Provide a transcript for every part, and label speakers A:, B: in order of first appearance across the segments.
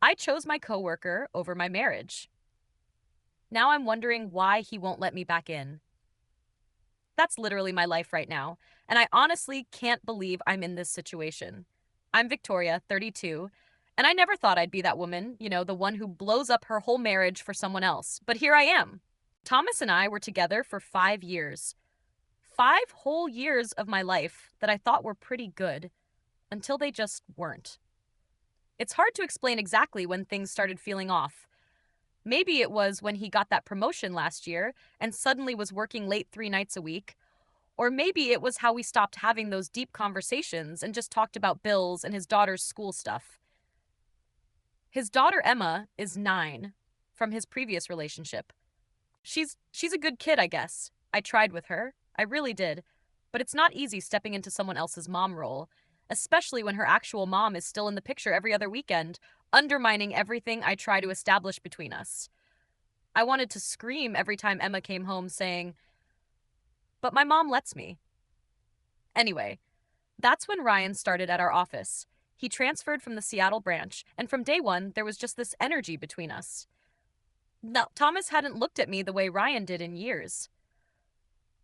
A: I chose my coworker over my marriage. Now I'm wondering why he won't let me back in. That's literally my life right now, and I honestly can't believe I'm in this situation. I'm Victoria, 32, and I never thought I'd be that woman, the one who blows up her whole marriage for someone else. But here I am. Thomas and I were together for 5 years. 5 whole years of my life that I thought were pretty good until they just weren't. It's hard to explain exactly when things started feeling off. Maybe it was when he got that promotion last year and suddenly was working late 3 nights a week. Or maybe it was how we stopped having those deep conversations and just talked about bills and his daughter's school stuff. His daughter Emma is 9 from his previous relationship. She's a good kid, I guess. I tried with her. I really did. But it's not easy stepping into someone else's mom role, especially when her actual mom is still in the picture every other weekend, undermining everything I try to establish between us. I wanted to scream every time Emma came home saying, "But my mom lets me." Anyway, that's when Ryan started at our office. He transferred from the Seattle branch, and from day one, there was just this energy between us. Now, Thomas hadn't looked at me the way Ryan did in years.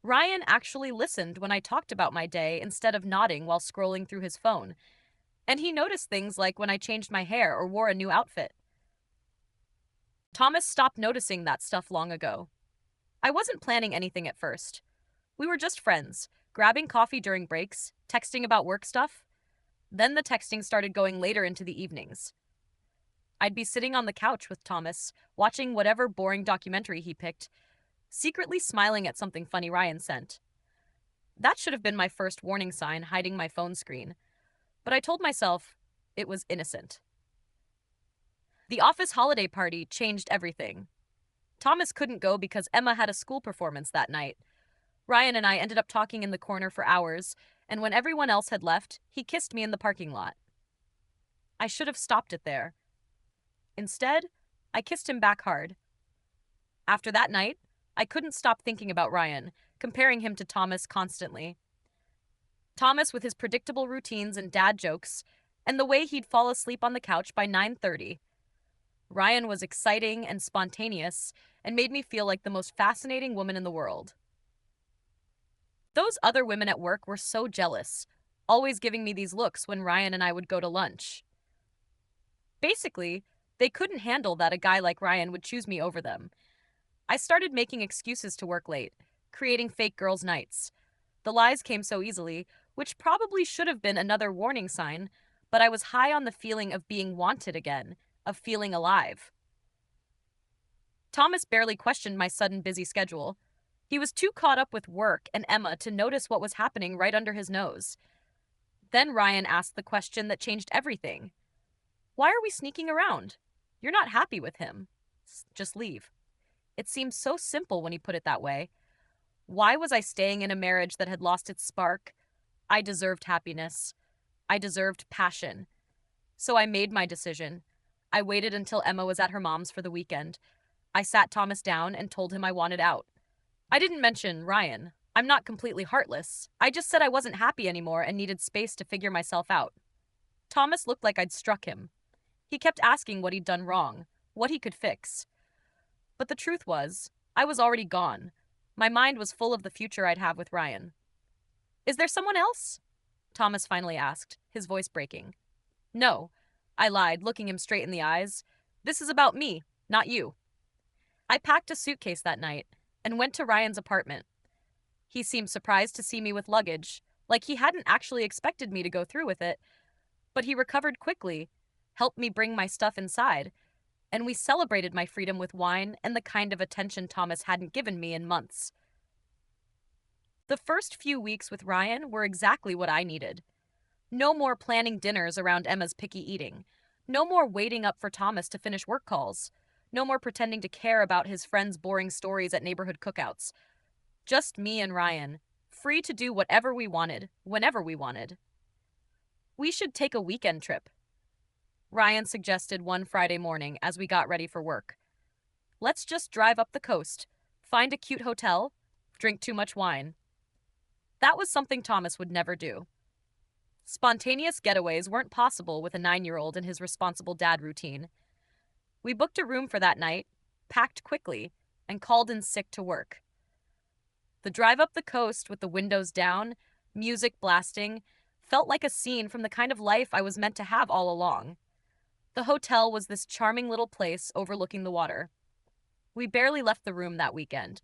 A: Ryan actually listened when I talked about my day instead of nodding while scrolling through his phone, and he noticed things like when I changed my hair or wore a new outfit. Thomas stopped noticing that stuff long ago. I wasn't planning anything at first. We were just friends, grabbing coffee during breaks, texting about work stuff. Then the texting started going later into the evenings. I'd be sitting on the couch with Thomas, watching whatever boring documentary he picked, secretly smiling at something funny Ryan sent. That should have been my first warning sign hiding my phone screen, but I told myself it was innocent. The office holiday party changed everything. Thomas couldn't go because Emma had a school performance that night. Ryan and I ended up talking in the corner for hours, and when everyone else had left, he kissed me in the parking lot. I should have stopped it there. Instead, I kissed him back hard. After that night, I couldn't stop thinking about Ryan, comparing him to Thomas constantly. Thomas with his predictable routines and dad jokes, and the way he'd fall asleep on the couch by 9:30. Ryan was exciting and spontaneous and made me feel like the most fascinating woman in the world. Those other women at work were so jealous, always giving me these looks when Ryan and I would go to lunch. Basically, they couldn't handle that a guy like Ryan would choose me over them. I started making excuses to work late, creating fake girls' nights. The lies came so easily, which probably should have been another warning sign, but I was high on the feeling of being wanted again, of feeling alive. Thomas barely questioned my sudden busy schedule. He was too caught up with work and Emma to notice what was happening right under his nose. Then Ryan asked the question that changed everything. "Why are we sneaking around? You're not happy with him. Just leave." It seemed so simple when he put it that way. Why was I staying in a marriage that had lost its spark? I deserved happiness. I deserved passion. So I made my decision. I waited until Emma was at her mom's for the weekend. I sat Thomas down and told him I wanted out. I didn't mention Ryan. I'm not completely heartless. I just said I wasn't happy anymore and needed space to figure myself out. Thomas looked like I'd struck him. He kept asking what he'd done wrong, what he could fix. But the truth was, I was already gone. My mind was full of the future I'd have with Ryan. "Is there someone else?" Thomas finally asked, his voice breaking. "No," I lied, looking him straight in the eyes. "This is about me, not you." I packed a suitcase that night and went to Ryan's apartment. He seemed surprised to see me with luggage, like he hadn't actually expected me to go through with it. But he recovered quickly, helped me bring my stuff inside, and we celebrated my freedom with wine and the kind of attention Thomas hadn't given me in months. The first few weeks with Ryan were exactly what I needed. No more planning dinners around Emma's picky eating. No more waiting up for Thomas to finish work calls. No more pretending to care about his friends' boring stories at neighborhood cookouts. Just me and Ryan, free to do whatever we wanted, whenever we wanted. "We should take a weekend trip," Ryan suggested one Friday morning as we got ready for work. "Let's just drive up the coast, find a cute hotel, drink too much wine." That was something Thomas would never do. Spontaneous getaways weren't possible with a 9-year-old and his responsible dad routine. We booked a room for that night, packed quickly, and called in sick to work. The drive up the coast with the windows down, music blasting, felt like a scene from the kind of life I was meant to have all along. The hotel was this charming little place overlooking the water. We barely left the room that weekend,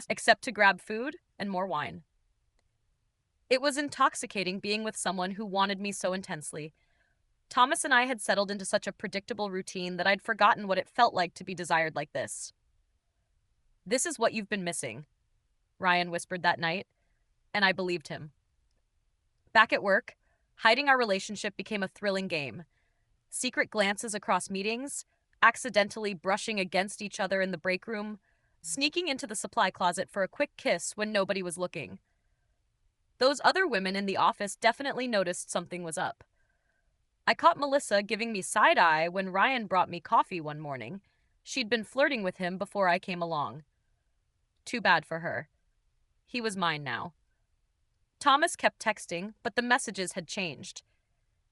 A: except to grab food and more wine. It was intoxicating being with someone who wanted me so intensely. Thomas and I had settled into such a predictable routine that I'd forgotten what it felt like to be desired like this. "This is what you've been missing," Ryan whispered that night, and I believed him. Back at work, hiding our relationship became a thrilling game. Secret glances across meetings, accidentally brushing against each other in the break room, sneaking into the supply closet for a quick kiss when nobody was looking. Those other women in the office definitely noticed something was up. I caught Melissa giving me side eye when Ryan brought me coffee one morning. She'd been flirting with him before I came along. Too bad for her. He was mine now. Thomas kept texting, but the messages had changed.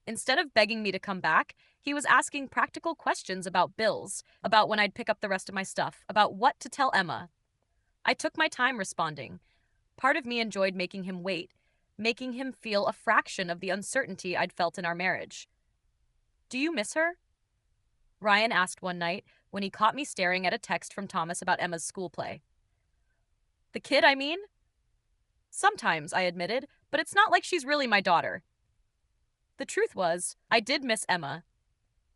A: Instead of begging me to come back, he was asking practical questions about bills, about when I'd pick up the rest of my stuff, about what to tell Emma. I took my time responding. Part of me enjoyed making him wait, making him feel a fraction of the uncertainty I'd felt in our marriage. "Do you miss her?" Ryan asked one night when he caught me staring at a text from Thomas about Emma's school play. "The kid, I mean?" "Sometimes," I admitted, "but it's not like she's really my daughter." The truth was, I did miss Emma.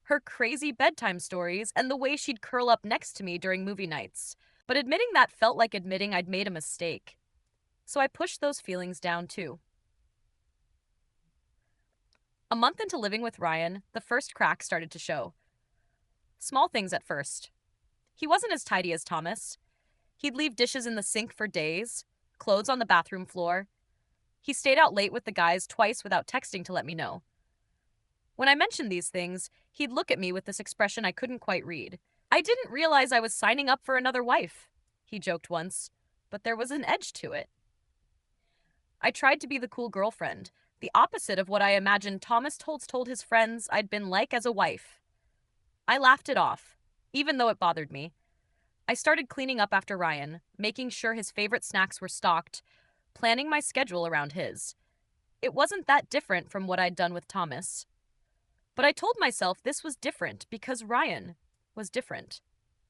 A: Her crazy bedtime stories and the way she'd curl up next to me during movie nights. But admitting that felt like admitting I'd made a mistake. So I pushed those feelings down too. A month into living with Ryan, the first crack started to show. Small things at first. He wasn't as tidy as Thomas. He'd leave dishes in the sink for days, clothes on the bathroom floor. He stayed out late with the guys twice without texting to let me know. When I mentioned these things, he'd look at me with this expression I couldn't quite read. "I didn't realize I was signing up for another wife," he joked once, but there was an edge to it. I tried to be the cool girlfriend, the opposite of what I imagined Thomas told his friends I'd been like as a wife. I laughed it off, even though it bothered me. I started cleaning up after Ryan, making sure his favorite snacks were stocked, planning my schedule around his. It wasn't that different from what I'd done with Thomas. But I told myself this was different because Ryan was different.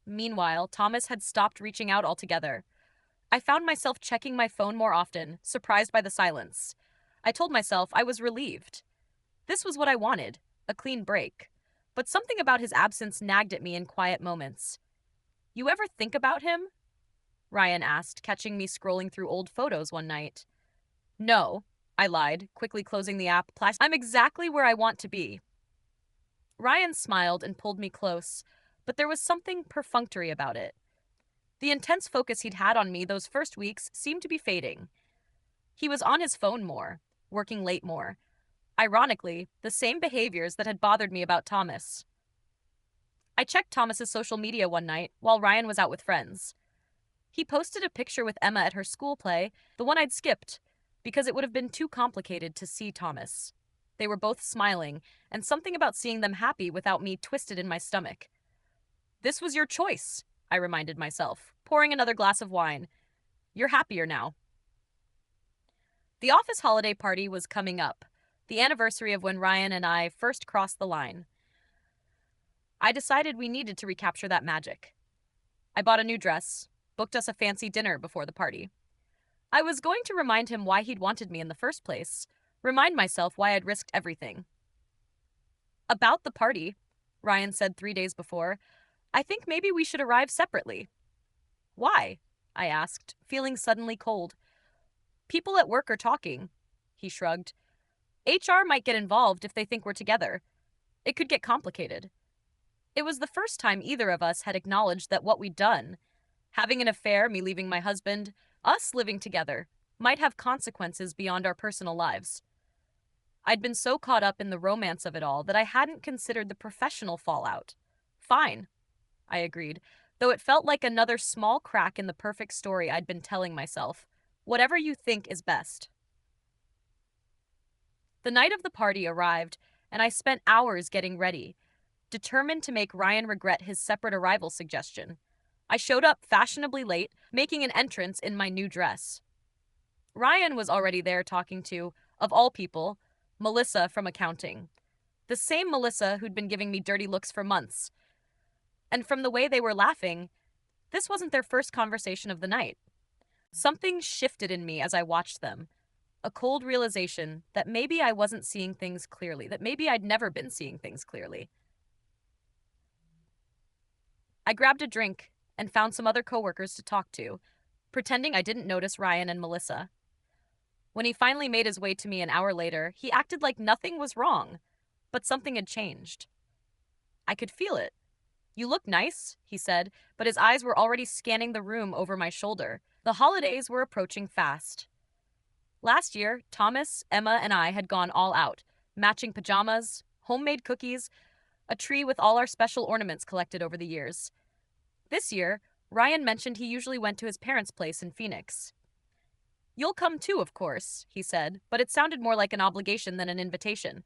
A: Meanwhile, Thomas had stopped reaching out altogether. I found myself checking my phone more often, surprised by the silence. I told myself I was relieved. This was what I wanted, a clean break. But something about his absence nagged at me in quiet moments. "You ever think about him?" Ryan asked, catching me scrolling through old photos one night. "No," I lied, quickly closing the app. "I'm exactly where I want to be." Ryan smiled and pulled me close, but there was something perfunctory about it. The intense focus he'd had on me those first weeks seemed to be fading. He was on his phone more, working late more. Ironically, the same behaviors that had bothered me about Thomas. I checked Thomas's social media one night while Ryan was out with friends. He posted a picture with Emma at her school play, the one I'd skipped, because it would have been too complicated to see Thomas. They were both smiling, and something about seeing them happy without me twisted in my stomach. "This was your choice," I reminded myself, pouring another glass of wine. "You're happier now." The office holiday party was coming up, the anniversary of when Ryan and I first crossed the line. I decided we needed to recapture that magic. I bought a new dress, booked us a fancy dinner before the party. I was going to remind him why he'd wanted me in the first place, remind myself why I'd risked everything. About the party, Ryan said 3 days before, "I think maybe we should arrive separately." "Why?" I asked, feeling suddenly cold. "People at work are talking," he shrugged. "HR might get involved if they think we're together. It could get complicated." It was the first time either of us had acknowledged that what we'd done, having an affair, me leaving my husband, us living together, might have consequences beyond our personal lives. I'd been so caught up in the romance of it all that I hadn't considered the professional fallout. "Fine," I agreed, though it felt like another small crack in the perfect story I'd been telling myself. "Whatever you think is best." The night of the party arrived, and I spent hours getting ready. determined to make Ryan regret his separate arrival suggestion. I showed up fashionably late, making an entrance in my new dress. Ryan was already there talking to, of all people, Melissa from accounting. The same Melissa who'd been giving me dirty looks for months. And from the way they were laughing, this wasn't their first conversation of the night. Something shifted in me as I watched them. A cold realization that maybe I wasn't seeing things clearly, that maybe I'd never been seeing things clearly. I grabbed a drink and found some other coworkers to talk to, pretending I didn't notice Ryan and Melissa. When he finally made his way to me an hour later, he acted like nothing was wrong, but something had changed. I could feel it. "You look nice," he said, but his eyes were already scanning the room over my shoulder. The holidays were approaching fast. Last year, Thomas, Emma, and I had gone all out, matching pajamas, homemade cookies, a tree with all our special ornaments collected over the years. This year, Ryan mentioned he usually went to his parents' place in Phoenix. "You'll come too, of course," he said, but it sounded more like an obligation than an invitation.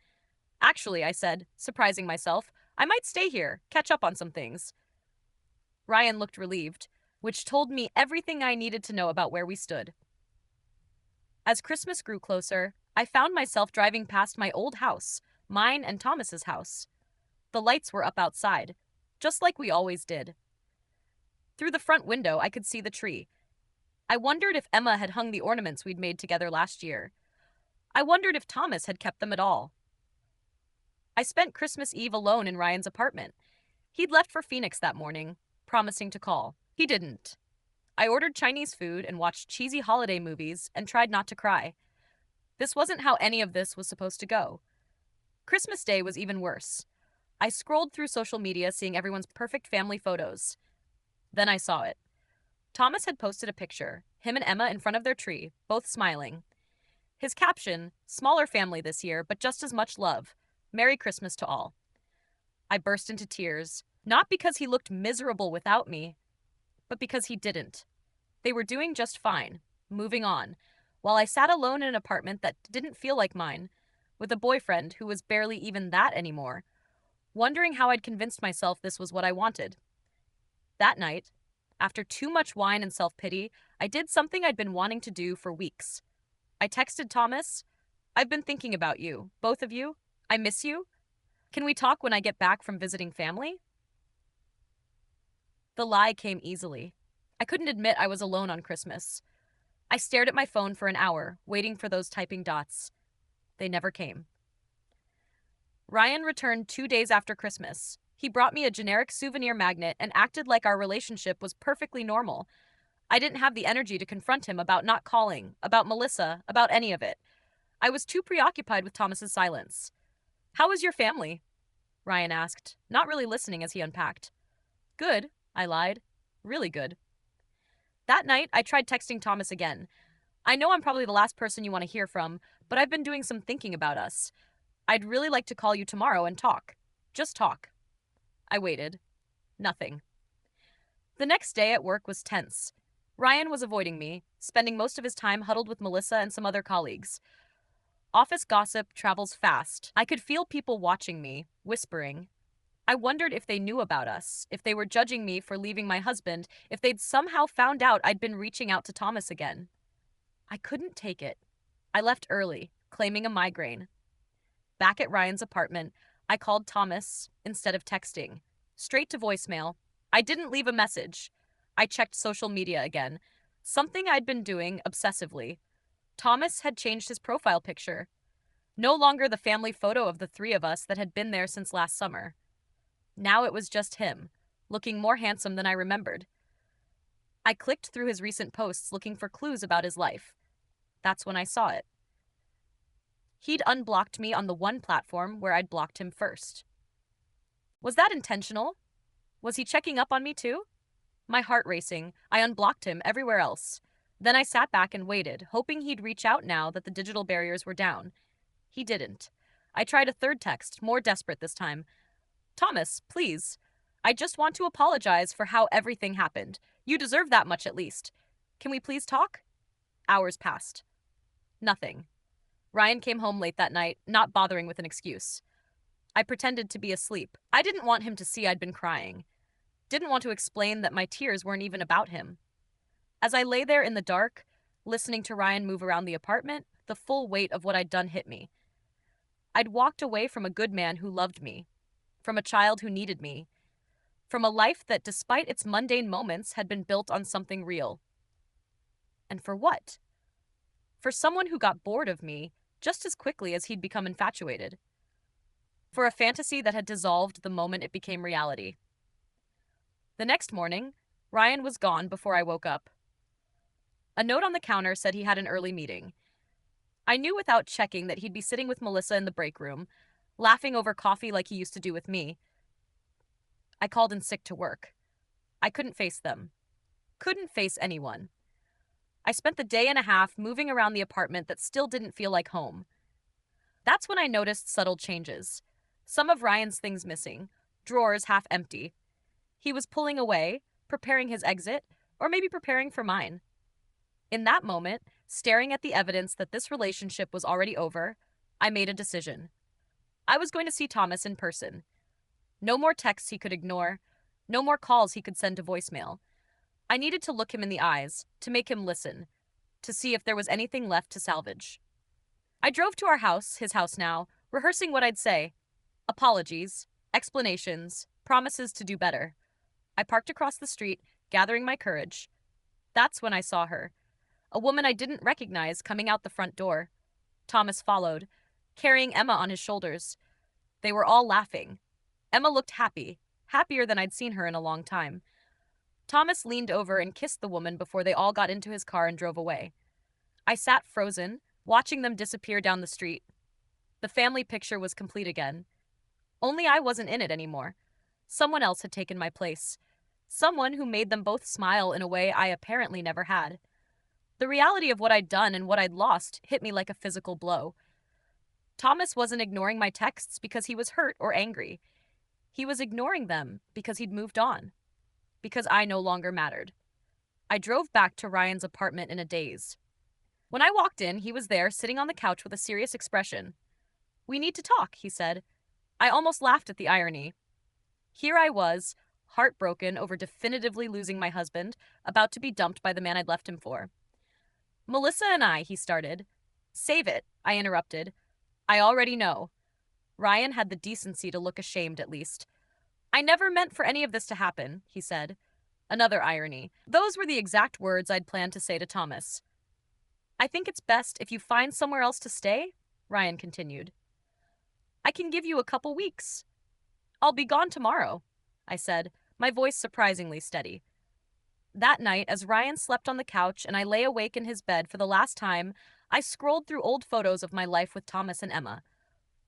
A: "Actually," I said, surprising myself, "I might stay here, catch up on some things." Ryan looked relieved, which told me everything I needed to know about where we stood. As Christmas grew closer, I found myself driving past my old house, mine and Thomas's house. The lights were up outside, just like we always did. Through the front window, I could see the tree. I wondered if Emma had hung the ornaments we'd made together last year. I wondered if Thomas had kept them at all. I spent Christmas Eve alone in Ryan's apartment. He'd left for Phoenix that morning, promising to call. He didn't. I ordered Chinese food and watched cheesy holiday movies and tried not to cry. This wasn't how any of this was supposed to go. Christmas Day was even worse. I scrolled through social media seeing everyone's perfect family photos. Then I saw it. Thomas had posted a picture, him and Emma in front of their tree, both smiling. His caption, "Smaller family this year, but just as much love. Merry Christmas to all." I burst into tears, not because he looked miserable without me, but because he didn't. They were doing just fine, moving on, while I sat alone in an apartment that didn't feel like mine, with a boyfriend who was barely even that anymore, wondering how I'd convinced myself this was what I wanted. That night, after too much wine and self-pity, I did something I'd been wanting to do for weeks. I texted Thomas, "I've been thinking about you, both of you. I miss you. Can we talk when I get back from visiting family?" The lie came easily. I couldn't admit I was alone on Christmas. I stared at my phone for an hour, waiting for those typing dots. They never came. Ryan returned 2 days after Christmas. He brought me a generic souvenir magnet and acted like our relationship was perfectly normal. I didn't have the energy to confront him about not calling, about Melissa, about any of it. I was too preoccupied with Thomas's silence. "How is your family?" Ryan asked, not really listening as he unpacked. "Good," I lied. "Really good." That night, I tried texting Thomas again. "I know I'm probably the last person you want to hear from, but I've been doing some thinking about us. I'd really like to call you tomorrow and talk. Just talk." I waited. Nothing. The next day at work was tense. Ryan was avoiding me, spending most of his time huddled with Melissa and some other colleagues. Office gossip travels fast. I could feel people watching me, whispering. I wondered if they knew about us, if they were judging me for leaving my husband, if they'd somehow found out I'd been reaching out to Thomas again. I couldn't take it. I left early, claiming a migraine. Back at Ryan's apartment, I called Thomas instead of texting. Straight to voicemail. I didn't leave a message. I checked social media again. Something I'd been doing obsessively. Thomas had changed his profile picture. No longer the family photo of the three of us that had been there since last summer. Now it was just him, looking more handsome than I remembered. I clicked through his recent posts looking for clues about his life. That's when I saw it. He'd unblocked me on the one platform where I'd blocked him first. Was that intentional? Was he checking up on me too? My heart racing, I unblocked him everywhere else. Then I sat back and waited, hoping he'd reach out now that the digital barriers were down. He didn't. I tried a third text, more desperate this time. "Thomas, please. I just want to apologize for how everything happened. You deserve that much at least. Can we please talk?" Hours passed. Nothing. Ryan came home late that night, not bothering with an excuse. I pretended to be asleep. I didn't want him to see I'd been crying. Didn't want to explain that my tears weren't even about him. As I lay there in the dark, listening to Ryan move around the apartment, the full weight of what I'd done hit me. I'd walked away from a good man who loved me, from a child who needed me, from a life that, despite its mundane moments, had been built on something real. And for what? For someone who got bored of me just as quickly as he'd become infatuated. For a fantasy that had dissolved the moment it became reality. The next morning, Ryan was gone before I woke up. A note on the counter said he had an early meeting. I knew without checking that he'd be sitting with Melissa in the break room, laughing over coffee like he used to do with me. I called in sick to work. I couldn't face them. Couldn't face anyone. I spent the day and a half moving around the apartment that still didn't feel like home. That's when I noticed subtle changes. Some of Ryan's things missing, drawers half empty. He was pulling away, preparing his exit, or maybe preparing for mine. In that moment, staring at the evidence that this relationship was already over, I made a decision. I was going to see Thomas in person. No more texts he could ignore, no more calls he could send to voicemail. I needed to look him in the eyes, to make him listen, to see if there was anything left to salvage. I drove to our house, his house now, rehearsing what I'd say. Apologies, explanations, promises to do better. I parked across the street, gathering my courage. That's when I saw her. A woman I didn't recognize coming out the front door. Thomas followed, carrying Emma on his shoulders. They were all laughing. Emma looked happy, happier than I'd seen her in a long time. Thomas leaned over and kissed the woman before they all got into his car and drove away. I sat frozen, watching them disappear down the street. The family picture was complete again. Only I wasn't in it anymore. Someone else had taken my place. Someone who made them both smile in a way I apparently never had. The reality of what I'd done and what I'd lost hit me like a physical blow. Thomas wasn't ignoring my texts because he was hurt or angry. He was ignoring them because he'd moved on. Because I no longer mattered. I drove back to Ryan's apartment in a daze. When I walked in, he was there, sitting on the couch with a serious expression. "We need to talk," he said. I almost laughed at the irony. Here I was, heartbroken over definitively losing my husband, about to be dumped by the man I'd left him for. "Melissa and I," he started. "Save it," I interrupted. "I already know." Ryan had the decency to look ashamed, at least. "I never meant for any of this to happen," he said. Another irony. Those were the exact words I'd planned to say to Thomas. "I think it's best if you find somewhere else to stay," Ryan continued. "I can give you a couple weeks." "I'll be gone tomorrow," I said, my voice surprisingly steady. That night, as Ryan slept on the couch and I lay awake in his bed for the last time, I scrolled through old photos of my life with Thomas and Emma.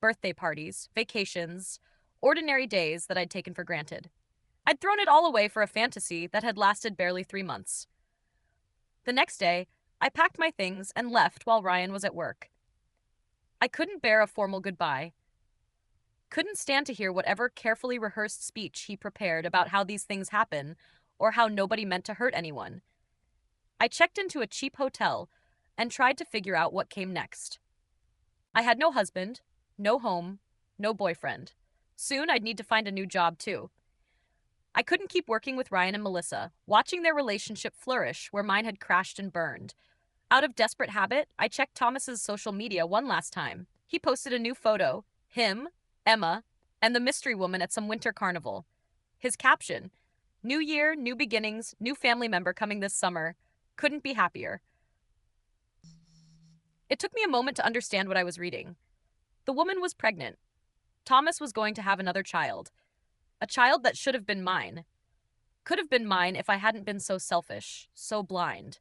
A: Birthday parties, vacations, ordinary days that I'd taken for granted. I'd thrown it all away for a fantasy that had lasted barely 3 months. The next day, I packed my things and left while Ryan was at work. I couldn't bear a formal goodbye. Couldn't stand to hear whatever carefully rehearsed speech he prepared about how these things happen or how nobody meant to hurt anyone. I checked into a cheap hotel and tried to figure out what came next. I had no husband, no home, no boyfriend. Soon I'd need to find a new job too. I couldn't keep working with Ryan and Melissa, watching their relationship flourish where mine had crashed and burned. Out of desperate habit, I checked Thomas's social media one last time. He posted a new photo, him, Emma, and the mystery woman at some winter carnival. His caption, "New year, new beginnings, new family member coming this summer. Couldn't be happier." It took me a moment to understand what I was reading. The woman was pregnant. Thomas was going to have another child. A child that should have been mine. Could have been mine if I hadn't been so selfish, so blind.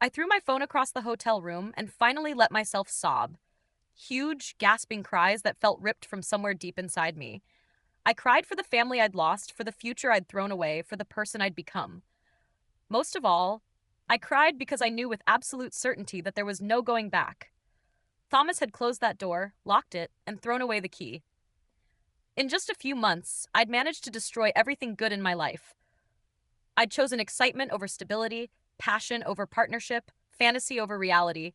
A: I threw my phone across the hotel room and finally let myself sob. Huge, gasping cries that felt ripped from somewhere deep inside me. I cried for the family I'd lost, for the future I'd thrown away, for the person I'd become. Most of all, I cried because I knew with absolute certainty that there was no going back. Thomas had closed that door, locked it, and thrown away the key. In just a few months, I'd managed to destroy everything good in my life. I'd chosen excitement over stability, passion over partnership, fantasy over reality,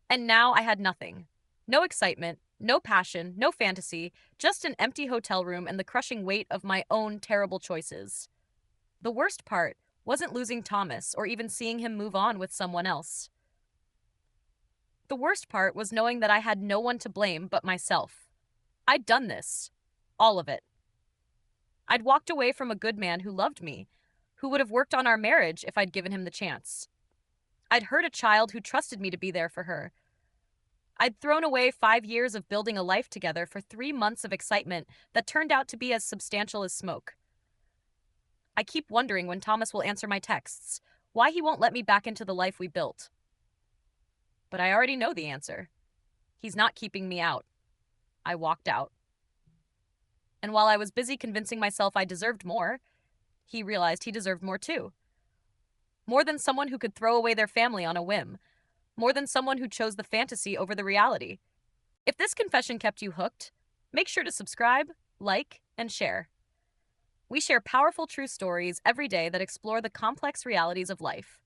A: and now I had nothing. No excitement, No passion, no fantasy, just an empty hotel room and the crushing weight of my own terrible choices. The worst part wasn't losing Thomas or even seeing him move on with someone else. The worst part was knowing that I had no one to blame but myself. I'd done this. All of it. I'd walked away from a good man who loved me, who would have worked on our marriage if I'd given him the chance. I'd hurt a child who trusted me to be there for her. I'd thrown away 5 years of building a life together for 3 months of excitement that turned out to be as substantial as smoke. I keep wondering when Thomas will answer my texts, why he won't let me back into the life we built. But I already know the answer. He's not keeping me out. I walked out. And while I was busy convincing myself I deserved more, he realized he deserved more too. More than someone who could throw away their family on a whim. More than someone who chose the fantasy over the reality. If this confession kept you hooked, make sure to subscribe, like, and share. We share powerful true stories every day that explore the complex realities of life.